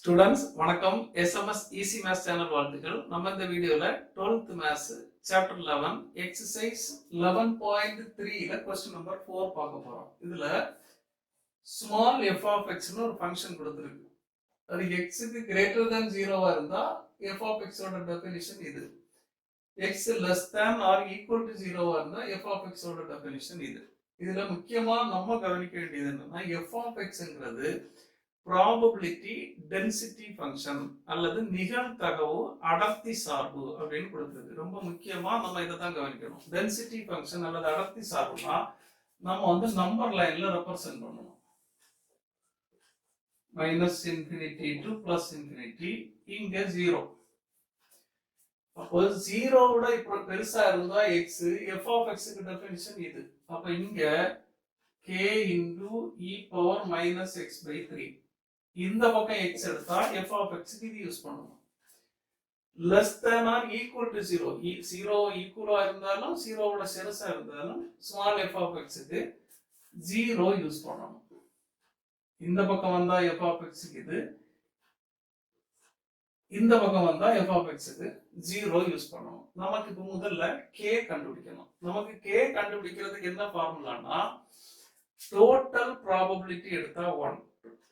Students வணக்கம். SMS easy maths channel வாழ்த்துக்கள். நம்ம இந்த வீடியோல 12th மேத்ஸ் சாப்டர் 11 எக்ஸசைஸ் 11.3ல क्वेश्चन நம்பர் 4 பார்க்க போறோம். இதுல ஸ்மால் f of x னு ஒரு ஃபங்க்ஷன் கொடுத்திருக்கு. அது x க்கு greater than 0 ஆ இருந்தா f of x ஓட டெஃபினிஷன் இது. x less than or equal to 0 ஆ இருந்தா f of x ஓட டெஃபினிஷன் இது. இதுல முக்கியமா நம்ம கவனிக்க வேண்டியது என்னன்னா f of xங்கிறது probability density function அல்லது நிகழ்தகவு அடர்த்தி சார்பு அப்படின்னு கொடுத்திருக்கு. ரொம்ப முக்கியமா நம்ம இதை தான் கவனிக்கணும். density function அல்லது அடர்த்தி சார்புனா நம்ம வந்து நம்பர் லைன்ல ரெப்ரசென்ட் பண்ணணும். Minus infinity to plus infinity, இங்க 0. அப்போ 0 விட இப்போ பெருசா இருந்தா x, f of x க்கு டெஃபினிஷன் இது. அப்ப இங்க k into e power minus x by 3. இந்த பக்கம் x எடுத்தா f of x க்கு இது யூஸ் பண்ணணும். less than or equal to 0, 0 ஈக்குவலா இருந்தாலும் 0 விட சிறுசா இருந்தாலும் small f of x க்கு 0 யூஸ் பண்ணணும். இந்த பக்கம் வந்தா f of x க்கு இது, இந்த பக்கம் வந்தா f of x க்கு 0 யூஸ் பண்ணணும். நமக்கு இப்ப முதல்ல k கண்டுபிடிக்கணும். நமக்கு k கண்டுபிடிக்கிறதுக்கு என்ன ஃபார்முலானா டோட்டல் ப்ராபபிலிட்டி எடுத்தா 1,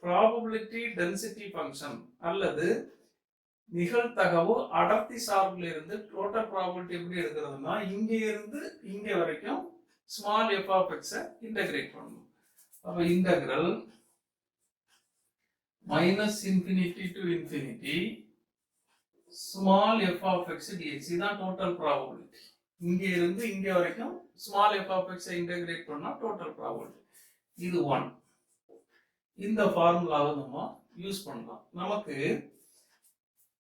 ப்ராபபிலிட்டி டென்சிட்டி ஃபங்க்ஷன் அல்லது நிகழ்தகவு அடர்த்தி சார்புல இருந்து டோட்டல் ப்ராபபிலிட்டி எப்படி எடுக்கிறதுனா இங்க இருந்து இங்க வரைக்கும் small f of x integrate பண்ணணும். அப்ப integral minus infinity to infinity small f of x dx, இதுதான் டோட்டல் ப்ராபபிலிட்டி. இங்க இருந்து இங்க வரைக்கும் small f of x integrate பண்ணா டோட்டல் ப்ராபபிலிட்டி இது 1. இந்த ஃபார்முலாவை நம்ம யூஸ் பண்ணலாம். நமக்கு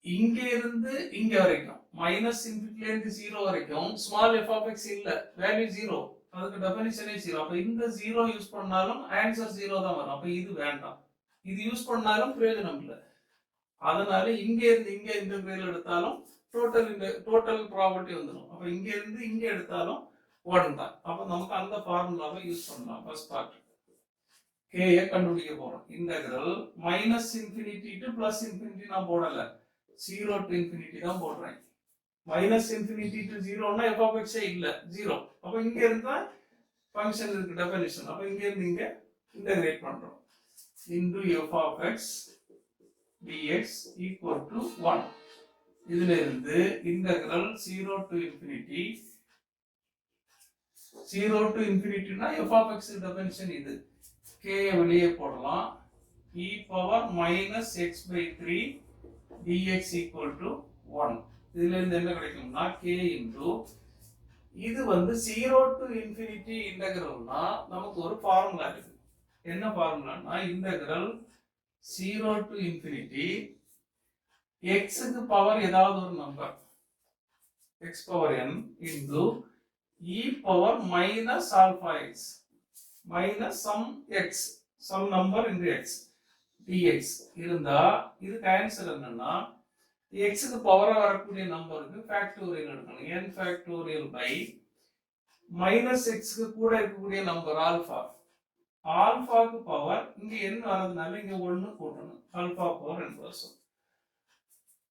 இங்க இருந்து இங்க வரைக்கும் மைனஸ் இன்ஃபினிட்டில இருந்து 0 வரைக்கும் ஸ்மால் f of x இல்ல, வேல்யூ 0, அதுக்கு டெஃபினிஷனே 0. அப்ப இந்த 0 யூஸ் பண்ணாலும் ஆன்சர் 0 தான் வரும். அப்ப இது வேண்டாம். இது யூஸ் பண்ணாலும் பிரயோஜனம் இல்லை. அதனால இங்க இருந்து இங்க இன்டகிரல் எடுத்தாலும் டோட்டல் ப்ராபபிலிட்டி வந்துடும். அப்ப இங்க இருந்து இங்க எடுத்தாலும் 1 தான். அப்ப நமக்கு அந்த ஃபார்முலாவை யூஸ் பண்ணலாம். ஃபர்ஸ்ட் பார்ட் k கண்டுபிடிக்க போறோம். Integral minus infinity to plus infinity நான் போடல, 0 டு இன்ஃபினிட்டி தான் போடுறேன். மைனஸ் இன்ஃபினிட்டி டு 0னா f of x இல்ல, 0. அப்ப இங்க இருந்தா ஃபங்க்ஷன் இருக்கு டெஃபினிஷன். அப்ப இங்க இருந்து இங்க இன்டகிரேட் பண்றோம். into f of x dx equal to 1. இதுல இருந்து இன்டகிரல் 0 டு இன்ஃபினிட்டி, 0 டு இன்ஃபினிட்டினா f of x டெஃபினிஷன் இது. k வெளியே போடலாம். e power minus x by 3 dx equal to 1. இதுல இருந்து என்ன கிடைக்கும்னா k into இது வந்து 0 to infinity இன்டகிரல்னா நமக்கு ஒரு ஃபார்முலா இருக்கு. என்ன ஃபார்முலானா இன்டகிரல் 0 to infinity x க்கு பவர் ஏதாவது ஒரு number x power n into e power minus alpha x minus some x, some number into x dx இருந்தா இது ஆன்சர் என்னன்னா x க்கு பவரா வரக்கூடிய நம்பருக்கு ஃபேக்டோரியல் எடுக்கணும். n factorial by minus x க்கு கூட இருக்கக்கூடிய நம்பர் ஆல்பா, ஆல்பாக்கு பவர் இங்க n வரதுனால இங்க 1 கூட்டணும், ஆல்பா பவர் n வரும்.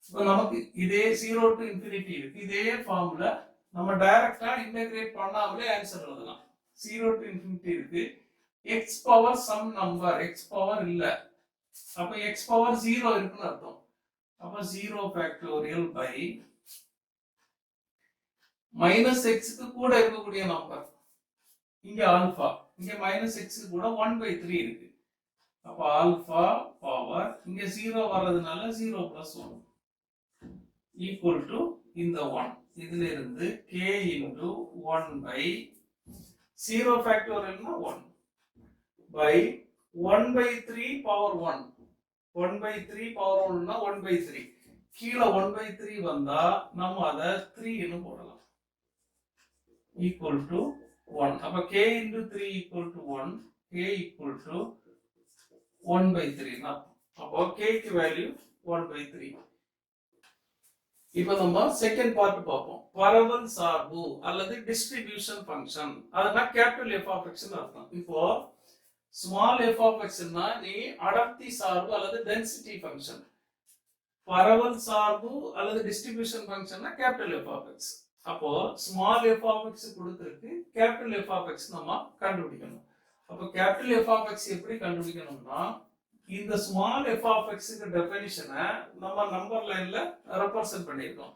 இப்போ நமக்கு இதே 0 டு இன்ஃபினிட்டி இருக்கு. இதே ஃபார்முலா நம்ம டைரக்டா இன்டகிரேட் பண்ணாமலே ஆன்சர் எழுதலாம். 0 டு இன்ஃபினிட்டி இருக்கு, x power sum number, x power இல்ல, அப்ப x பவர் 0 இருக்குன்னு அர்த்தம். அப்ப 0 ஃபேக்டோரியல் பை மைனஸ் x க்கு கூட இருக்கக்கூடிய நம்பர் இங்க ஆல்பா, இங்க மைனஸ் x க்கு கூட 1/3 இருக்கு. அப்ப ஆல்பா பவர் இங்க 0 வர்றதுனால 0 plus 1 equal to இந்த 1. இதுல இருந்து k into 1 by 0 ஃபேக்டோரியல்னா 1 by 1/3 power 1. 1/3 power 1 னா 1/3. கீழ 1/3 வந்தா நம்ம அத 3 ன்னு போடலாம். equal to 1. அப்ப k into 3 equal to 1, k equal to 1/3 னா அப்போ k க்கு வேல்யூ 1/3. இப்போ நம்ம செகண்ட் பார்ட் பார்ப்போம். பரவல் சார்பு அல்லது டிஸ்ட்ரிபியூஷன் ஃபங்க்ஷன், அதுனா கேபிட்டல் f of x ன்னு அர்த்தம். இப்போ ஸ்மால் f of x னா நீ அடர்த்தி சார்பு அல்லது டென்சிட்டி ஃபங்க்ஷன். பரவல் சார்பு அல்லது டிஸ்ட்ரிபியூஷன் ஃபங்க்ஷன்னா கேபிட்டல் எஃப் ஆஃப் எக்ஸ். அப்போ ஸ்மால் எஃப் ஆஃப் எக்ஸ் கொடுத்துருக்கு, கேபிட்டல் எஃப் ஆஃப் எக்ஸ் நம்ம கண்டுபிடிக்கணும். அப்போ கேபிட்டல் எஃப் ஆஃப் எக்ஸ் எப்படி கண்டுபிடிக்கணும்னா, இந்த ஸ்மால் எஃப் ஆஃப் எக்ஸ்க்கு டெஃபினிஷனை நம்ம நம்பர் லைன்ல ரெப்ரசென்ட் பண்ணியிருக்கோம்.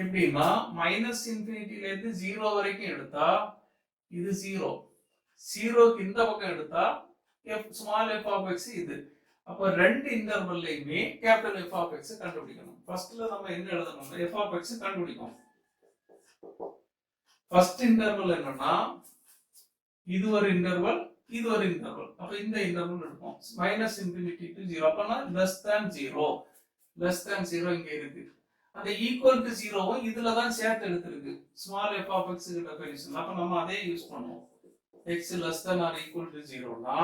எப்படின்னா மைனஸ் இன்ஃபினிட்டில இருந்து 0 வரைக்கும் எடுத்தா இது 0, 0க்கு இந்த பக்கம் எடுத்தா ஸ்மால் எஃப் ஆஃப் எக்ஸ் இது. அப்போ ரெண்டு இன்டர்வல்லையுமே கேபிட்டல் எஃப் ஆஃப் எக்ஸ் கண்டுபிடிக்கணும். ஃபர்ஸ்ட்ல நம்ம என்ன எழுதணும், எஃப் ஆஃப் எக்ஸ் கண்டுபிடிக்கணும். ஃபர்ஸ்ட் இன்டர்வல் என்னன்னா இது ஒரு இன்டர்வல், இது ஒரு இன்டர்வல். அப்ப இந்த இன்டர்வல் எடுப்போம் மைனஸ் இன்ஃபினிட்டி டு 0. அப்பனா லெஸ் தேன் 0, லெஸ் தேன் 0 இங்க இருக்கு. அந்த ஈக்குவல் டு 0வும் இதுல தான் சேர்த்து எடுத்திருக்கு small f of x definition. அப்ப நம்ம அதே யூஸ் பண்ணுவோம். x less than or equal to 0னா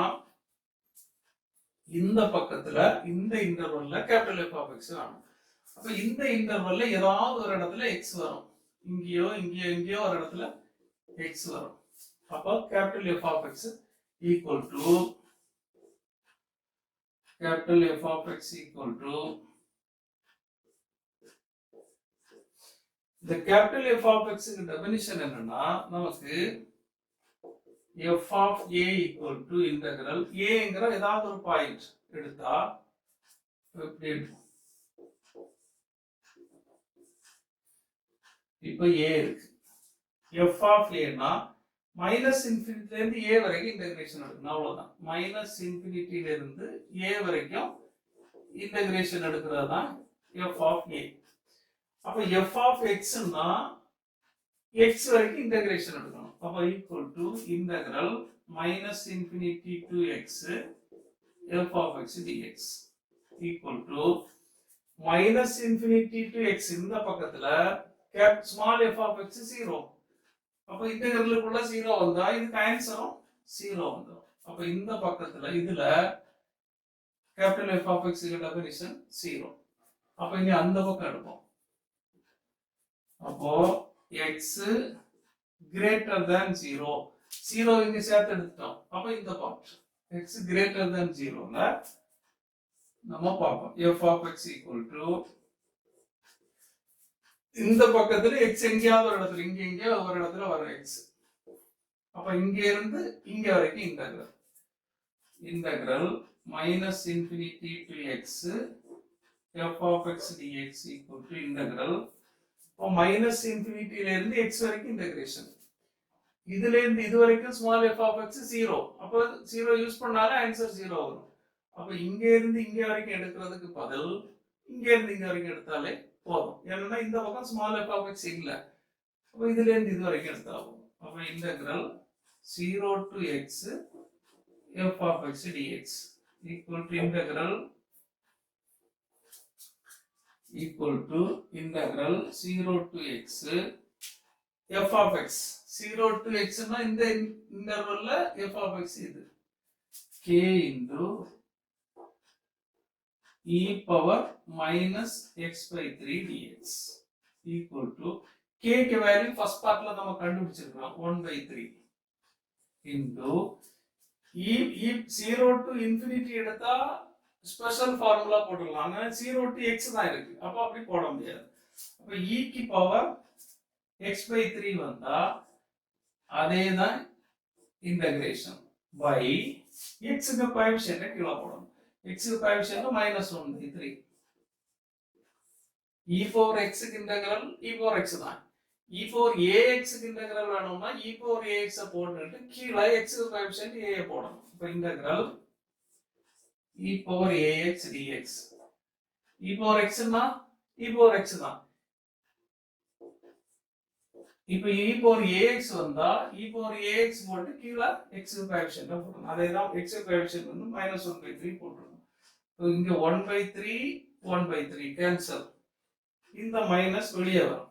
இந்த பக்கத்துல இந்த இன்டர்வல்ல கேபிட்டல் எஃப் ஆஃப் எக்ஸ் வேணும். அப்ப இந்த இன்டர்வல்ல ஏதாவது ஒரு இடத்துல x வரும், இங்கேயோ இங்கேயோ எங்கேயோ ஒரு இடத்துல x வரும். அப்போ capital F of x equal to capital F of x equal to the capital F of x in definition என்னன்னா நமக்கு f of a equal to integral a ங்கற ஏதாவது ஒரு பாயிண்ட் எடுத்தா எப்படி இப்போ a இருக்கு f of a னா minus இன்ஃபினிட்டில இருந்து a வரைக்கும் இன்டகிரேஷன் எடுக்கணும் அவ்வளவுதான் மைனஸ் இன்ஃபினிட்டில இருந்து a வரைக்கும் இன்டகிரேஷன் எடுக்கிறது தான் f of a அப்ப f of x னா x வரைக்கும் இன்டகிரேஷன் எடுக்கணும் அப்ப equal to integral minus infinity to x f of x dx equal to minus infinity to x இந்த பக்கத்துல small f of x 0 அப்ப இன்டகிரலுக்குள்ள 0 வந்தா இதுக்கு ஆன்சரும் 0 வந்துரும் அப்ப இந்த பக்கத்துல இதுல கேபிட்டல் f of x க்கு டெஃபினிஷன் 0 அப்ப இங்க அந்த பக்கம் எடுப்போம் அப்போ x greater than 0 0 இங்க சேர்த்து எடுத்துட்டோம் அப்ப இந்த பார்ட் x greater than 0 ல நம்ம பார்ப்போம் f of x equal to இந்த பக்கத்துல x எங்கேயாவது ஒரு இடத்துல இங்க ஒரு இடத்துல வரும் x அப்ப இங்க இருந்து இங்க வரைக்கும் integral minus infinity to x f of x dx equal to integral minus இன்ஃபினிட்டில இருந்து x வரைக்கும் இன்டகிரேஷன் இதுல இருந்து இது வரைக்கும் ஸ்மால் f of x 0 அப்ப 0 யூஸ் பண்ணாலே ஆன்சர் 0 வரும் அப்ப இங்க இருந்து இங்க வரைக்கும் எடுக்கிறதுக்கு பதில் இங்க இருந்து இங்க வரைக்கும் எடுத்தாலே போதும் ஏன்னா இந்த பக்கம் ஸ்மால் f of x இல்ல அப்ப இதுல இருந்து இது வரைக்கும் எடுத்தா போதும் அப்ப integral 0 to x f of x dx equal to integral 0 to x f of x 0 to x னா இந்த இன்டர்வல்ல f of x இது k into e power minus x by 3 dx equal to k க்கு value first பார்ட்ல நம்ம கண்டுபிடிச்சிருக்கோம் 1 by 3 into e 0 to infinity எடுத்தா special formula போட்டுடலாம் 0 to x தான் இருக்கு அப்ப அப்படி போட முடியாது அப்ப e க்கு பவர் x by 3 வந்தா அதே தான் இன்டகிரேஷன் by x க்கு கோஎஃபிஷியன்ட் கீழ போடணும் x க்கு coefficient -1 by 3 e power x க்கு இன்டகிரல் e power x தான் e power ax க்கு இன்டகிரல் வேணும்னா e power ax போட்டுட்டு கீழ x க்கு கோஎஃபிஷியன்ட் a போடணும் அப்ப integral e power ax dx e power x னா e power x தான் இப்போ e power ax வந்தா e power ax போட்டு கீழ x கோஎஃபிஷியன்ட் போடணும் அதேதான் x கோஎஃபிஷியன்ட் வந்து -1 by 3 போட்டுறணும் இப்போ இங்க 1 by 3 1 by 3 கேன்சல் இந்த மைனஸ் வெளியே வரும்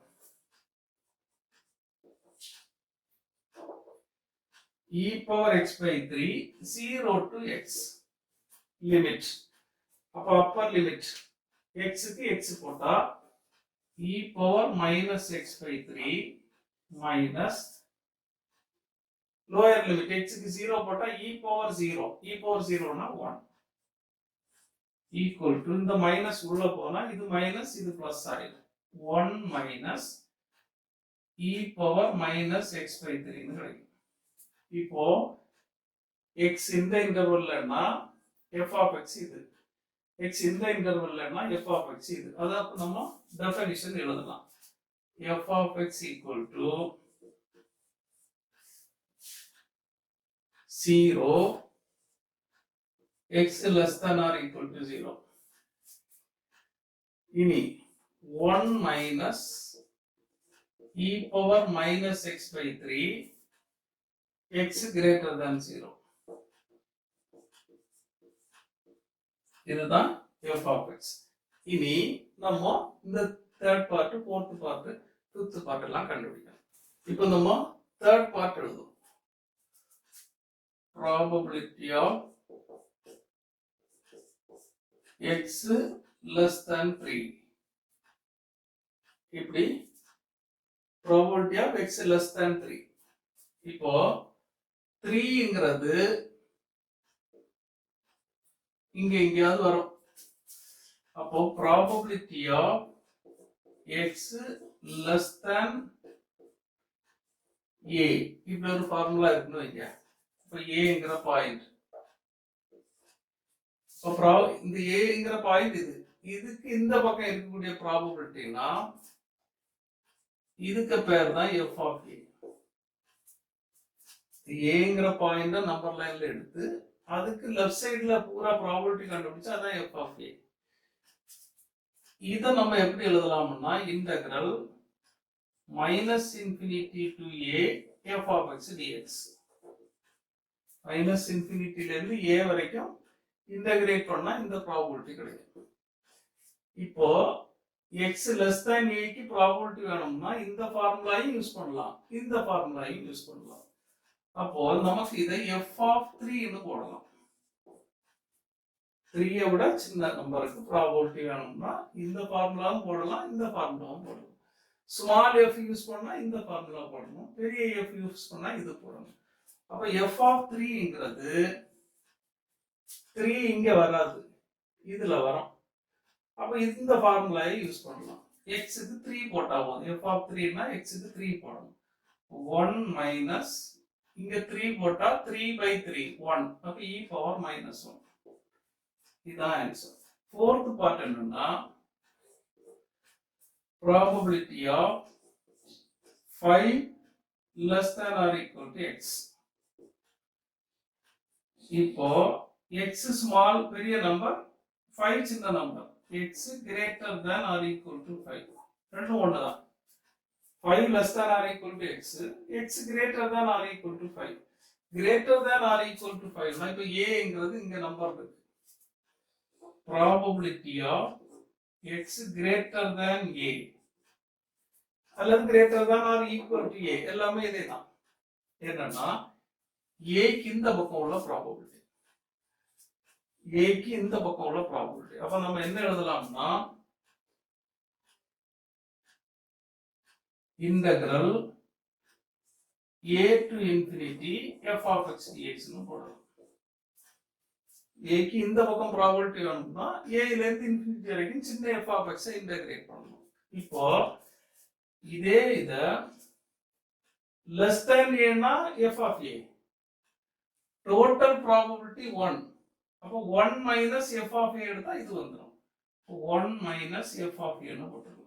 e power x by 3 0 to x limit அப்ப அப்பர் லிமிட் x க்கு x போட்டா e power minus x by 3 minus lower limit x க்கு 0 போட்டா e power 0 னா 1 ஈக்குவல் டு இந்த மைனஸ் உள்ள போனா இது மைனஸ் இது பிளஸ் ஆயிடும் 1 minus e power minus x by த்ரீன்னு கிடைக்கும். இப்போ x இந்த இன்டர்வல்லன்னா f ஆஃப் x இது, x இந்த இன்டர்வல்லன்னா f ஆஃப் x இது. அதான் நம்ம டெஃபினிஷன் எழுதலாம். f of x equal to 0 x less than or equal to 0. இனி 1 minus e power minus x by 3 x greater than 0. இதுதான் f of x. இனி நம்ம இந்த third part, fourth part, fifth part எல்லாம் கண்டுபிடிக்கணும். இப்போ நம்ம third part எழுதுவோம். Probability of x less than 3. இப்படி probability of x less than 3. இப்போ 3ங்கிறது இங்க எங்கயாவது வரும். அப்போ probability of x less than a இப்படி ஒரு ஃபார்முலா இருக்குன்னு வைங்க. இப்போ aங்கிற பாயிண்ட், இந்த aங்கிற பாயிண்ட் இதுக்கு இந்த பக்கம் இருக்கக்கூடிய ப்ராபபிலிட்டினா இதுக்கு பேர் தான் f of a. ஏங்கிற பாயிண்ட நம்பர் லைன்ல எடுத்து அதுக்கு லெஃப்ட் சைடுல பூரா ப்ராபபிலிட்டி கண்டுபிடிச்சா அதான் f of a. இதை நம்ம எப்படி எழுதலாம்னா integral minus infinity to a f of x dx. Minus இன்ஃபினிட்டில இருந்து a வரைக்கும் இன்டகிரேட் பண்ணா இந்த ப்ராபபிலிட்டி கிடைக்கும். இப்போ x லெஸ் தேன் a க்கு ப்ராபபிலிட்டி வேணும்னா இந்த ஃபார்முலாவையும் யூஸ் பண்ணலாம், இந்த ஃபார்முலாவையும் யூஸ் பண்ணலாம். அப்போ நமக்கு இதை f of 3 ன்னு போடலாம். 3 விட சின்ன நம்பருக்கு ப்ராபபிலிட்டி வேணும்னா இந்த ஃபார்முலாவும் போடலாம், இந்த ஃபார்முலாவும் போடலாம். ஸ்மால் f யூஸ் பண்ணா இந்த ஃபார்முலா போடணும், பெரிய f யூஸ் பண்ணா இது போடணும். அப்ப f of 3ங்கிறது 3 இங்க வராது, இதுல வரும். அப்ப இந்த ஃபார்முலாவை யூஸ் பண்ணலாம். x க்கு 3 போட்டா போதும். f of 3 னா x க்கு 3 போடணும். 1 மைனஸ் இங்க 3 போட்டா 3/3 1. அப்ப e பவர் மைனஸ் 1. இதான் ஆன்சர். ஃபோர்த் பார்ட் என்னன்னா probability of 5 less than or equal to x. இப்போ x ஸ்மால் பெரிய நம்பர், 5 சின்ன number. x greater than or equal to 5. ரெண்டும் ஒண்ணுதான். 5 less than or equal to x, x greater than or equal to 5. greater than or equal to 5 னா இப்போ aங்கிறது இங்க number இருக்கு. probability of x greater than a அல்லது greater than or equal to a எல்லாமே இதேதான். என்னன்னா a க்கு இந்த பக்கம் உள்ள probability, a க்கு இந்த பக்கம் உள்ள probability. அப்ப நம்ம என்ன எழுதலாம்னா integral a to infinity f of x dx னு போடலாம். a க்கு இந்த பக்கம் probability வேணும்னா a ல இருந்து infinity வரைக்கும் சின்ன f of x I integrate பண்ணணும். இப்போ இதே இத less than a னா f of a, total probability 1. அப்போ 1 minus f of a எடுத்தா இது வந்துரும். 1 minus f of a னு போட்டுக்கலாம்.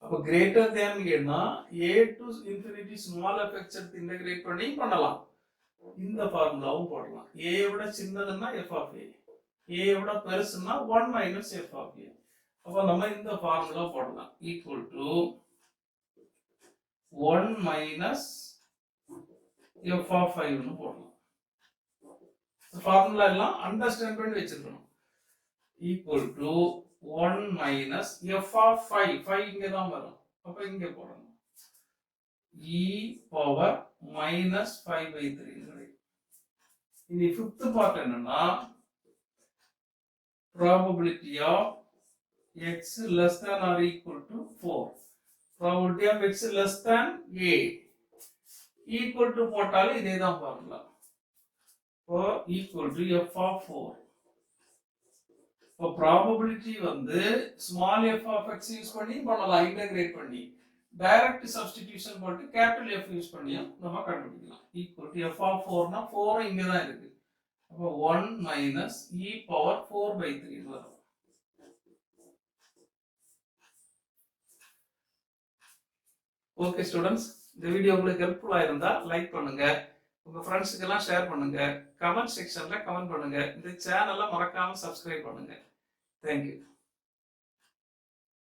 அப்போ greater than a னா a to infinity small f x எடுத்து இன்டகிரேட் பண்ணி பண்ணலாம். இந்த ஃபார்முலாவும் போடலாம். a விட சின்னதுன்னா f of a, a விட பெருசுன்னா 1 minus f of a. அப்ப நம்ம இந்த ஃபார்முலா போடலாம். equal to 1 minus f of 5 னு போடலாம். ஃபார்முலா எல்லாம் அண்டர்ஸ்டாண்ட் பண்ணி வச்சிருக்கணும். equal to 1 minus f of 5, 5 இங்க தான் வரும். அப்ப இங்க போடணும். e power minus 5/3 கிடைக்கும். இனி ஃபிஃப்த் பார்ட் என்னன்னா probability of x less than or equal to 4. probability of x less than a equal to போட்டாலும் இதே தான் ஃபார்முலா. இப்போ equal to f of 4. இப்போ ப்ராபபிலிட்டி வந்து small f of x use பண்ணி பண்ணலாம், இன்டகிரேட் பண்ணி. டைரக்ட் சப்ஸ்டிடியூஷன் போட்டு கேபிட்டல் எஃப் யூஸ் பண்ணியும் நம்ம கண்டுபிடிக்கலாம். ஈக்குவல் டு எஃப் ஆஃப் 4னா 4 இங்கே தான் இருக்கு. அப்போ 1 மைனஸ் இ பவர் 4/3 வரும். ஓகே ஸ்டூடெண்ட்ஸ், இந்த வீடியோ உங்களுக்கு ஹெல்ப்ஃபுல்லா இருந்தா லைக் பண்ணுங்க, உங்க ஃப்ரெண்ட்ஸுக்கு எல்லாம் ஷேர் பண்ணுங்க, கமெண்ட் செக்ஷன்ல கமெண்ட் பண்ணுங்க, இந்த சேனலை மறக்காம சப்ஸ்கிரைப் பண்ணுங்க. தேங்க்யூ.